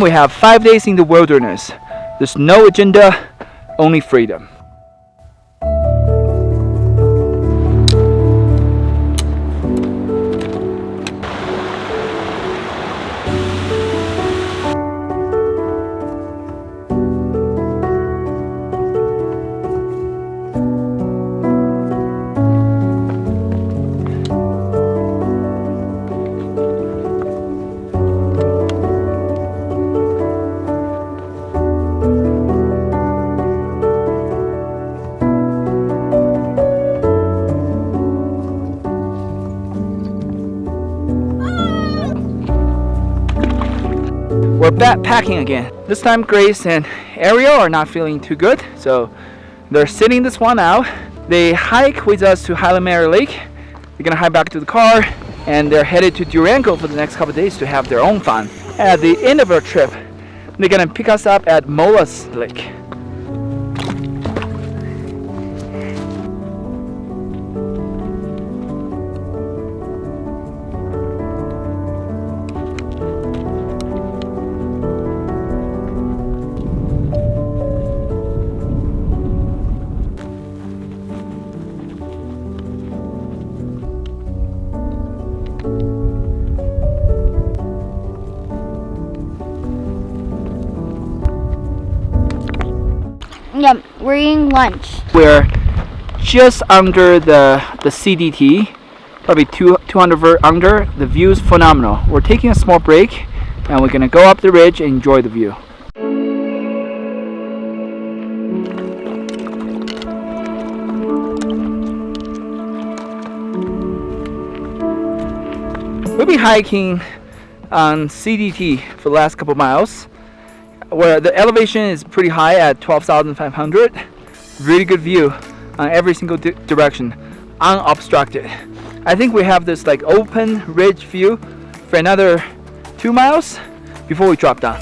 we have 5 days in the wilderness. There's no agenda, only freedom. We're backpacking again. This time Grace and Ariel are not feeling too good, so they're sitting this one out. They hike with us to Highland Mary Lake. They're gonna hike back to the car, and they're headed to Durango for the next couple of days to have their own fun. At the end of our trip, they're gonna pick us up at Molas Lake. Yep, we're eating lunch. We're just under the CDT, probably 200 under. The view is phenomenal. We're taking a small break, and we're gonna go up the ridge and enjoy the view. We'll be hiking on CDT for the last couple miles, where the elevation is pretty high at 12,500. Really good view on every single direction, unobstructed. I think we have this like open ridge view for another 2 miles before we drop down.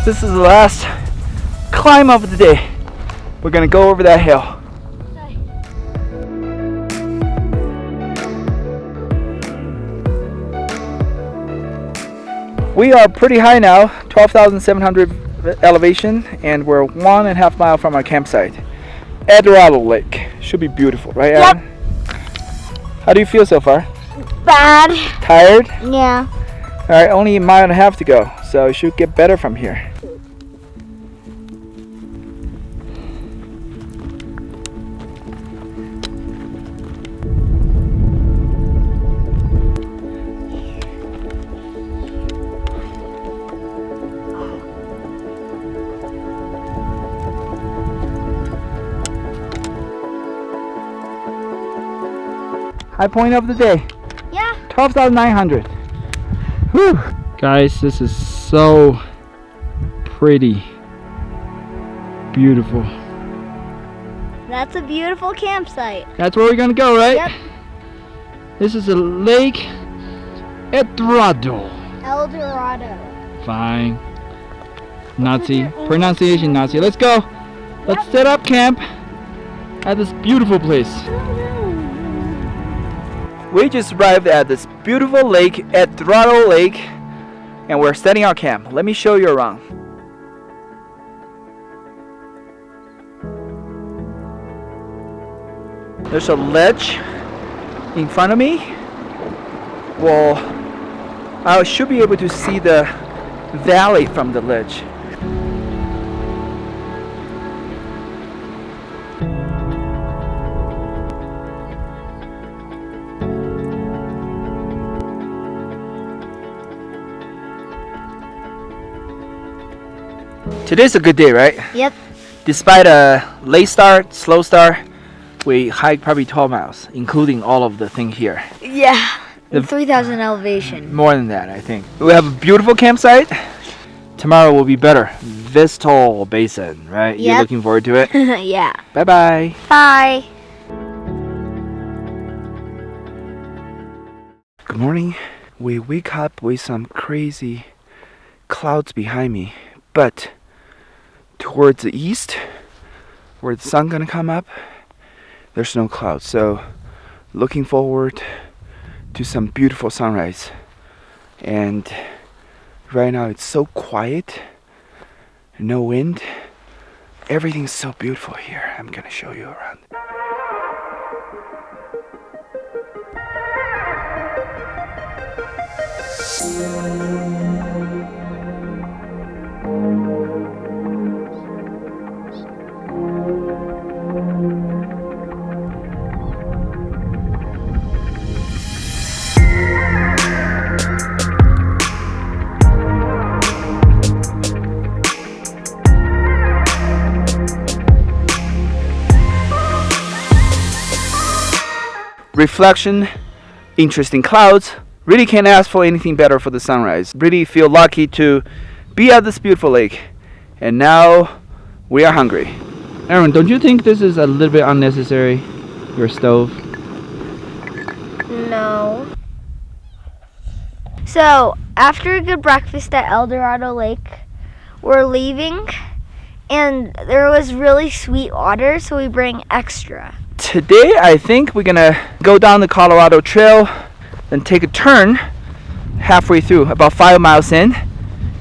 This is the last climb of the day. We're gonna go over that hill. We are pretty high now, 12,700 elevation, and we're 1.5 miles from our campsite. Eldorado Lake. Should be beautiful, right, Yep. Aaron? How do you feel so far? Bad. Tired? Yeah. Alright, only 1.5 miles to go, so it should get better from here. High point of the day. Yeah. 12,900. Whew. Guys, this is so pretty. Beautiful. That's a beautiful campsite. That's where we're gonna go, right? Yep. This is a Lake Eldorado. Eldorado. Fine. Nazi. Pronunciation Nazi. Let's go. Let's set up camp at this beautiful place. We just arrived at this beautiful lake, Eldorado Lake, and we're setting our camp. Let me show you around. There's a ledge in front of me. Well, I should be able to see the valley from the ledge. Today's a good day, right? Yep. Despite a late start, slow start, we hiked probably 12 miles, including all of the thing here. Yeah. The 3,000 elevation. More than that, I think. We have a beautiful campsite. Tomorrow will be better. Vistal Basin, right? Yep. You're looking forward to it? Yeah. Bye-bye. Bye. Good morning. We wake up with some crazy clouds behind me, but towards the east, where the sun gonna come up, there's no clouds. So looking forward to some beautiful sunrise. And right now it's so quiet, no wind. Everything's so beautiful here. I'm gonna show you around. Reflection, interesting clouds. Really can't ask for anything better for the sunrise. Really feel lucky to be at this beautiful lake. And now we are hungry. Aaron, don't you think this is a little bit unnecessary, your stove? No. So, after a good breakfast at El Dorado Lake, we're leaving, and there was really sweet water, so we bring extra. Today, I think we're gonna go down the Colorado Trail, then take a turn halfway through, about 5 miles in,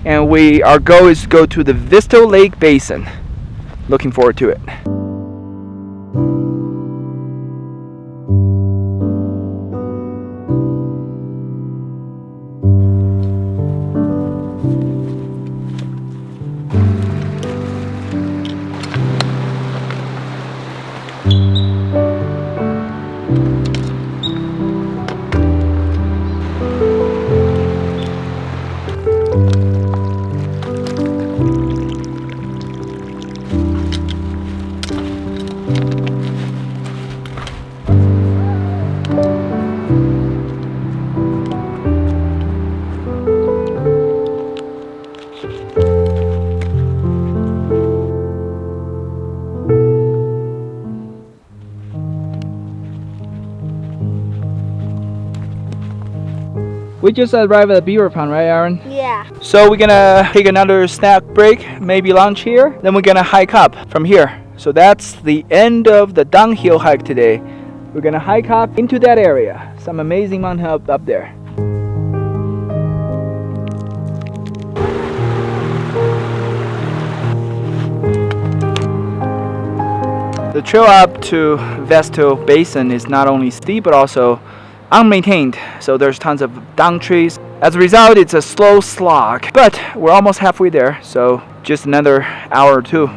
and our goal is to go to the Visto Lake Basin. Looking forward to it. We just arrived at the beaver pond, right, Aaron? Yeah. So we're gonna take another snack break, maybe lunch here. Then we're gonna hike up from here. So that's the end of the downhill hike today. We're gonna hike up into that area. Some amazing mountain up there. The trail up to Visto Basin is not only steep but also unmaintained, so there's tons of down trees. As a result, it's a slow slog, but we're almost halfway there, so just another hour or two.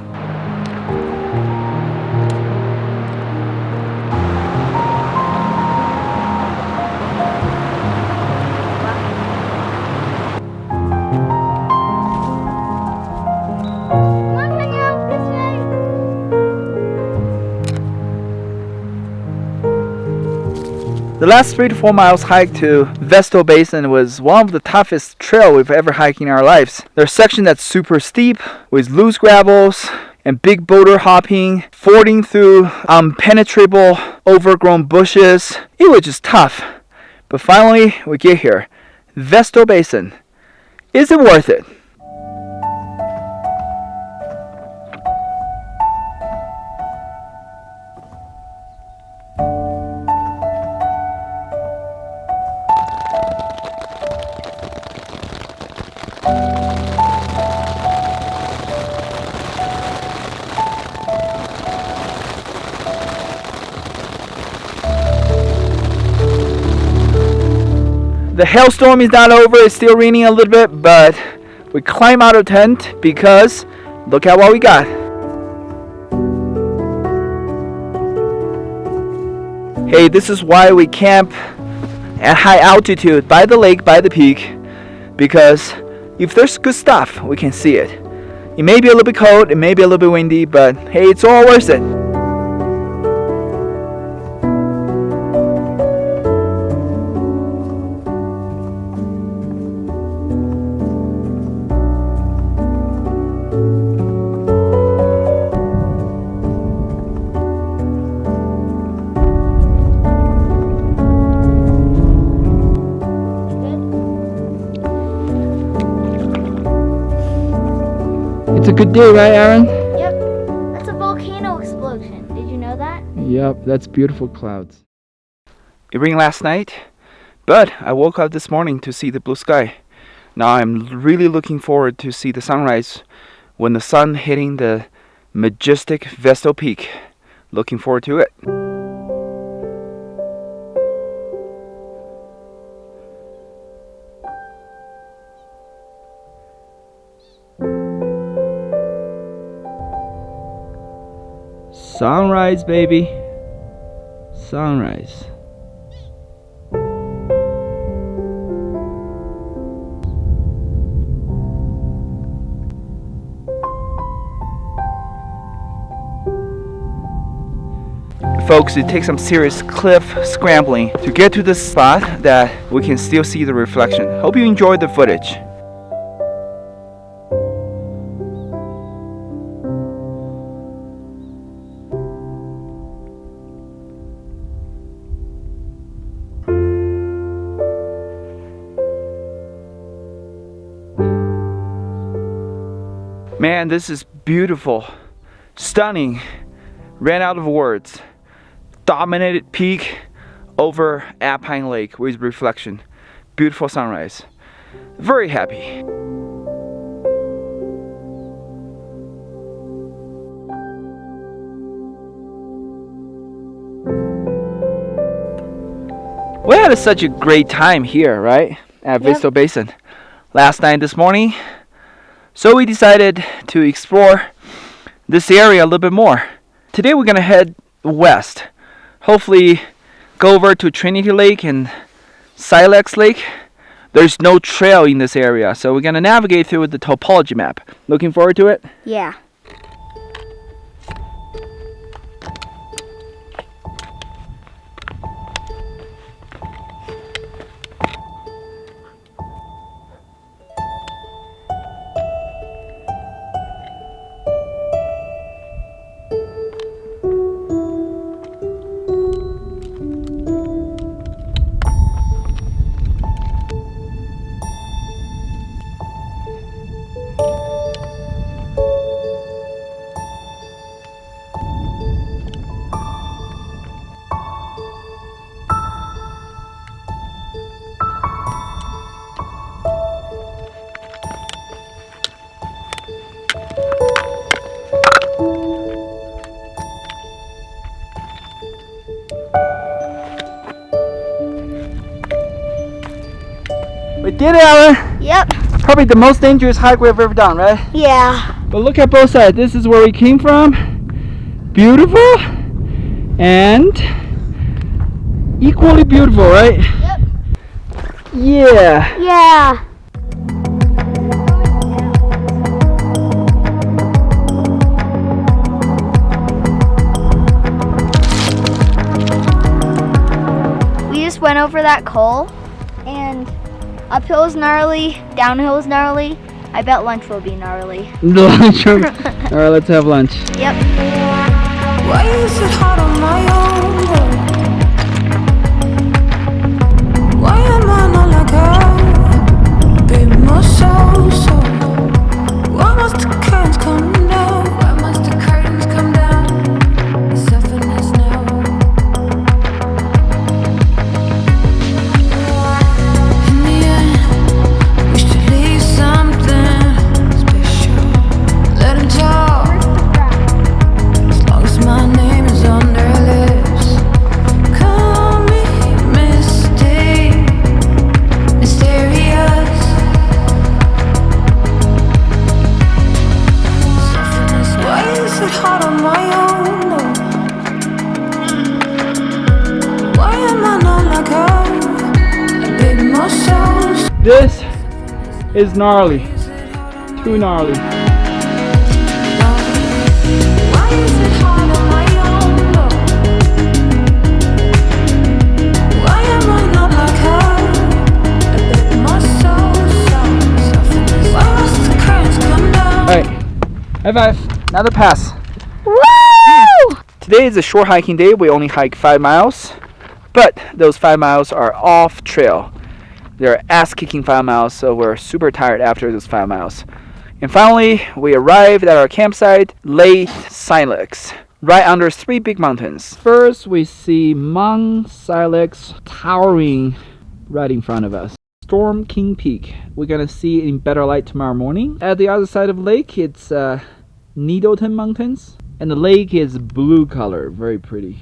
The last 3 to 4 miles hike to Visto Basin was one of the toughest trail we've ever hiked in our lives. There's a section that's super steep with loose gravels and big boulder hopping, fording through impenetrable overgrown bushes. It was just tough. But finally, we get here. Visto Basin. Is it worth it? The hailstorm is not over, it's still raining a little bit, but we climb out of tent because look at what we got. Hey, this is why we camp at high altitude by the lake, by the peak, because if there's good stuff, we can see it. It may be a little bit cold, it may be a little bit windy, but hey, it's all worth it. It's a good day, right, Aaron? Yep. That's a volcano explosion. Did you know that? Yep, that's beautiful clouds. It rained last night, but I woke up this morning to see the blue sky. Now I'm really looking forward to see the sunrise when the sun hitting the majestic Vestal Peak. Looking forward to it. Sunrise, baby. Sunrise. Folks, it takes some serious cliff scrambling to get to this spot that we can still see the reflection. Hope you enjoyed the footage. Man, this is beautiful, stunning, ran out of words. Dominated peak over Alpine Lake with reflection. Beautiful sunrise. Very happy. We had such a great time here, right? At Vestal Basin. Last night, this morning. So we decided to explore this area a little bit more. Today we're gonna head west. Hopefully go over to Trinity Lake and Silex Lake. There's no trail in this area, so we're gonna navigate through with the topology map. Looking forward to it? Yeah. We did it, Alan! Yep. Probably the most dangerous hike we've ever done, right? Yeah. But look at both sides. This is where we came from. Beautiful and equally beautiful, right? Yep. Yeah. Yeah. We just went over that col, and uphill is gnarly, downhill is gnarly. I bet lunch will be gnarly. Lunch. All right, let's have lunch. Yep. Why is it hard on my own? Why am I not like her? Baby, my soul, so why must the curtains come down? Why must the curtains come down? It's softness now. In the end, we should leave something special. Let him talk. As long as my name is on their lips, call me mysterious. Why is it hard on my own? Why am I not like her? Baby, my soul's This is gnarly. Too gnarly. Why is it hard on my own? Why am I not like her? My soul's so why must the curtains come down? All right. High five. Another pass. Woo! Today is a short hiking day. We only hike 5 miles, but those 5 miles are off trail. They're ass-kicking 5 miles, so we're super tired after those 5 miles. And finally, we arrived at our campsite, Lake Silex, right under 3 big mountains. First, we see Mount Silex towering right in front of us. Storm King Peak. We're gonna see it in better light tomorrow morning. At the other side of the lake, it's Needleton Mountains, and the lake is blue color, very pretty.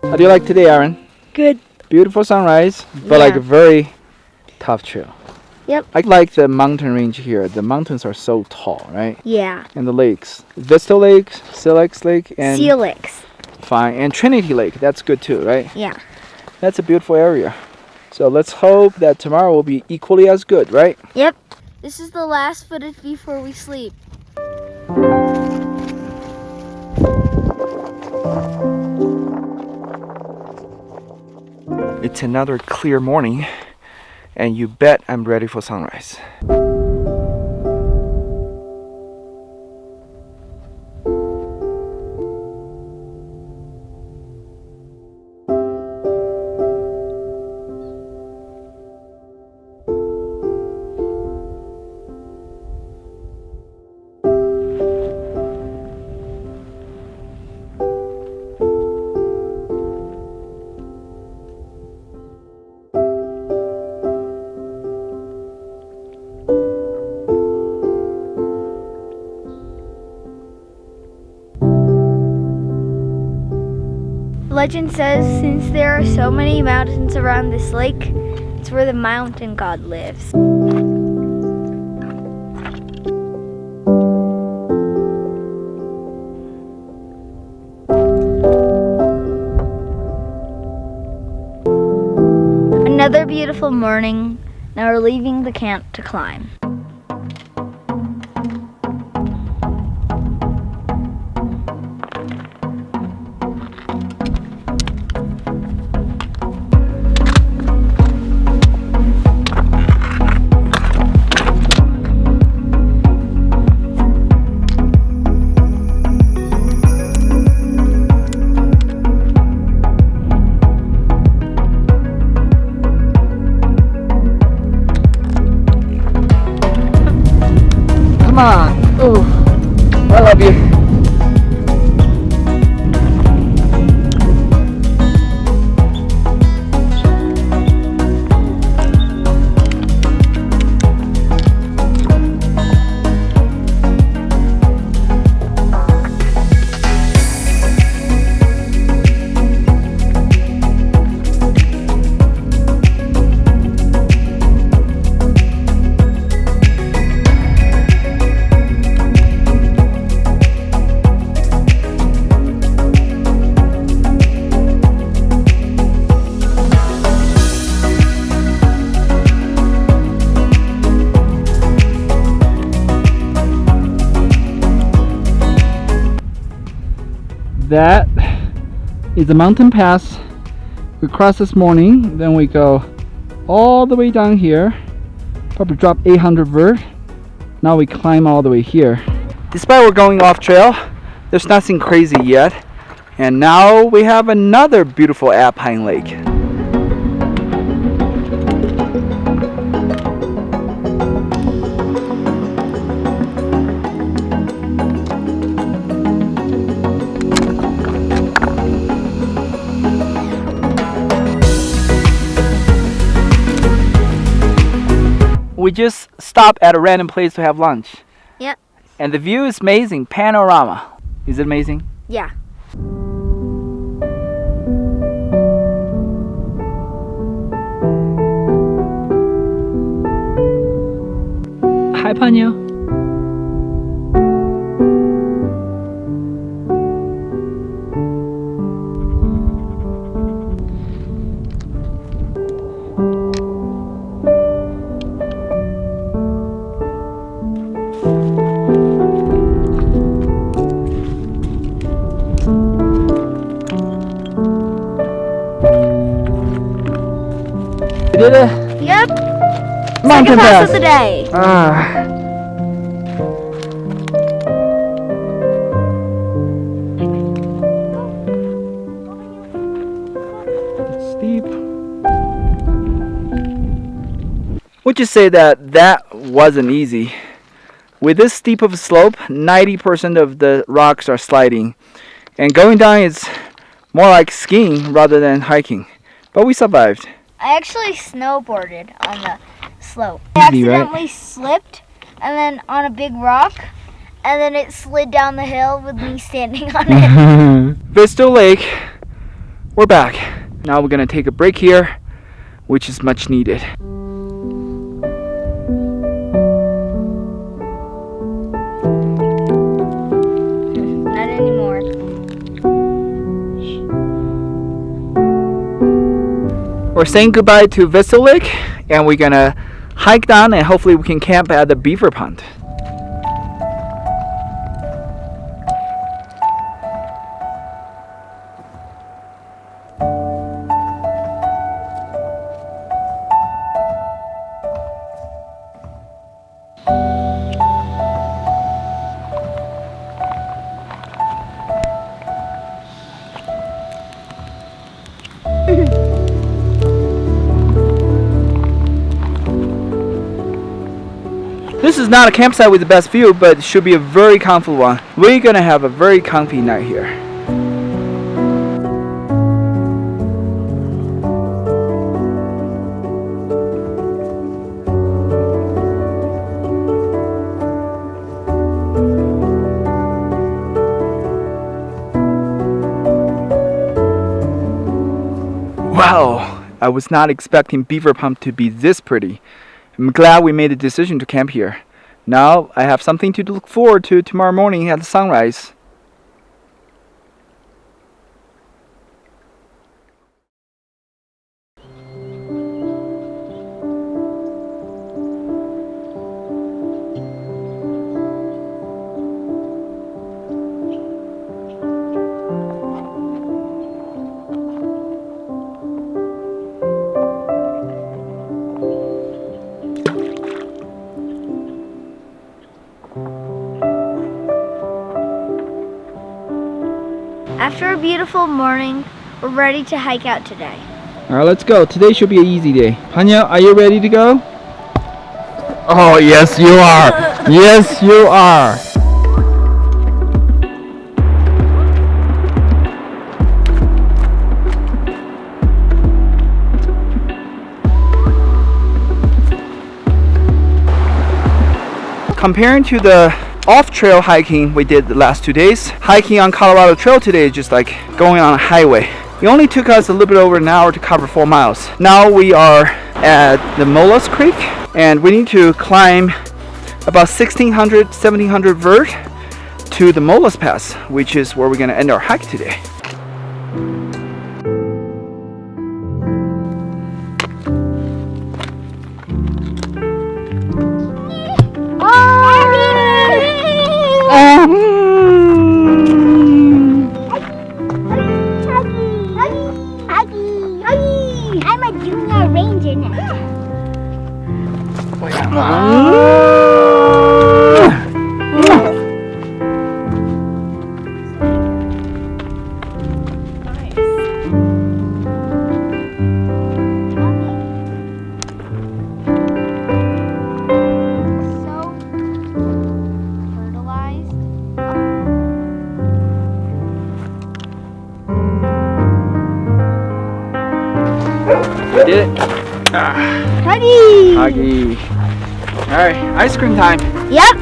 How do you like today, Aaron? Good. Beautiful sunrise, but like a very tough trail. Yep. I like the mountain range here. The mountains are so tall, right? Yeah. And the lakes. Vista Lake, Silex Lake, and Felix. fine. And Trinity Lake, that's good too, right? Yeah. That's a beautiful area. So let's hope that tomorrow will be equally as good, right? Yep. This is the last footage before we sleep. It's another clear morning, and you bet I'm ready for sunrise. Legend says since there are so many mountains around this lake, it's where the mountain god lives. Another beautiful morning. Now we're leaving the camp to climb. Come on. Ooh, I love you. That is a mountain pass we crossed this morning. Then we go all the way down here, probably drop 800 vert. Now we climb all the way here. Despite we're going off trail, there's nothing crazy yet. And now we have another beautiful alpine lake. We just stopped at a random place to have lunch. Yep. And the view is amazing. Panorama. Is it amazing? Yeah. Hi, Panyo. did it? Yep. Mountain Second pass pass. of the day. It's steep. Would you say that wasn't easy? With this steep of a slope, 90% of the rocks are sliding. And going down is more like skiing rather than hiking. But we survived. I actually snowboarded on the slope. I Easy, right? accidentally slipped and then on a big rock, and then it slid down the hill with me standing on it. Bristol Lake, we're back. Now we're gonna take a break here, which is much needed. Not anymore. We're saying goodbye to Bristol Lake, and we're gonna hike down and hopefully we can camp at the beaver pond. This is not a campsite with the best view, but it should be a very comfortable one. We're gonna have a very comfy night here. Wow, I was not expecting Beaver Pond to be this pretty. I'm glad we made a decision to camp here. Now I have something to look forward to tomorrow morning at the sunrise. After a beautiful morning, we're ready to hike out today. Alright, let's go. Today should be an easy day. Hanya, are you ready to go? Oh, yes, you are. Yes, you are. Comparing to the off-trail hiking we did the last 2 days, hiking on Colorado Trail today is just like going on a highway. It only took us a little bit over an hour to cover 4 miles. Now we are at the Molas Creek, and we need to climb about 1600, 1700 vert to the Molas Pass, which is where we're gonna end our hike today. I'm a junior ranger now. We did it. Huggy! Huggy. Alright, ice cream time. Yep.